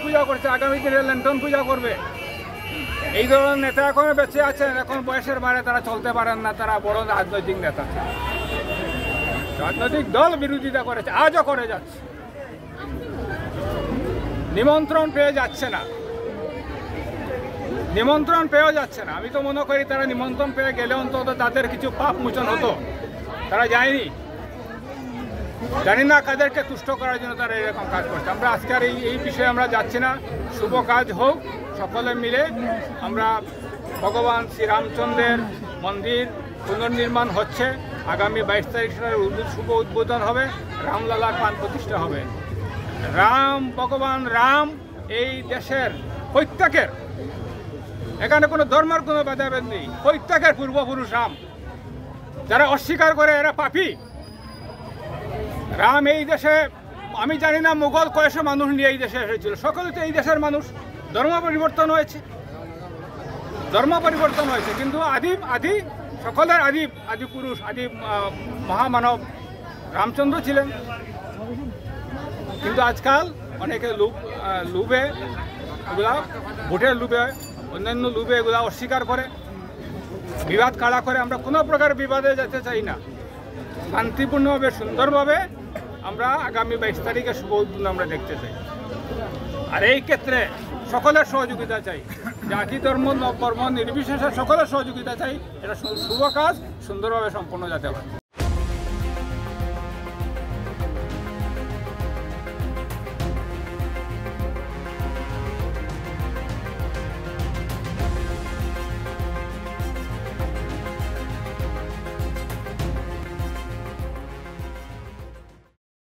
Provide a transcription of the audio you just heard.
পূজা করছে, আগামী দিনে ল্যান্টন পূজা করবে। এই ধরনের নেতা এখনো বেঁচে আছেন, এখন বয়সের বারে তারা চলতে পারেন না, তারা বড় রাজনৈতিক নেতা। রাজনৈতিক দল বিরোধিতা করেছে, আজও করে যাচ্ছে, নিমন্ত্রণ পেয়ে যাচ্ছে না, নিমন্ত্রণ পেয়েও যাচ্ছে না। আমি তো মনে করি তারা নিমন্ত্রণ পেয়ে গেলে অন্তত তাদের কিছু পাপ মোচন হতো, তারা যায়নি। জানি না কাদেরকে তুষ্ট করার জন্য তারা এরকম কাজ করছে। আমরা আজকের এই বিষয়ে আমরা যাচ্ছি না, শুভ কাজ হোক, সকলে মিলে আমরা ভগবান শ্রীরামচন্দ্রের মন্দির পুনর্নির্মাণ হচ্ছে, আগামী 22 তারিখ শুভ উদ্বোধন হবে, রামলালার প্রাণ প্রতিষ্ঠা হবে। রাম, ভগবান রাম এই দেশের প্রত্যেকের, এখানে কোনো ধর্মের কোনো ভেদাভেদ নেই, প্রত্যেকের পূর্বপুরুষ রাম। যারা অস্বীকার করে এরা পাপী। রাম এই দেশে, আমি জানি না মুঘল কয়েকশো মানুষ নিয়ে এই দেশে এসেছিল, সকলে তো এই দেশের মানুষ। ধর্ম পরিবর্তন হয়েছে, ধর্ম পরিবর্তন হয়েছে, কিন্তু আদি সকলের আদি পুরুষ, আদি মহামানব রামচন্দ্র ছিলেন। কিন্তু আজকাল অনেকে লোভে এগুলা, ভোটের লোভে, অন্যান্য লোভে এগুলা অস্বীকার করে, বিবাদ কাড়া করে। আমরা কোনো প্রকার বিবাদে যেতে চাই না, শান্তিপূর্ণভাবে সুন্দরভাবে আমরা আগামী 22 তারিখে শুভ উদ্বোধন আমরা দেখতে চাই। আর এই ক্ষেত্রে সকলের সহযোগিতা চাই, জাতি ধর্ম বর্ণ নির্বিশেষে সকলের সহযোগিতা চাই। এটা শুভ কাজ সুন্দরভাবে সম্পন্ন যাতে হয়।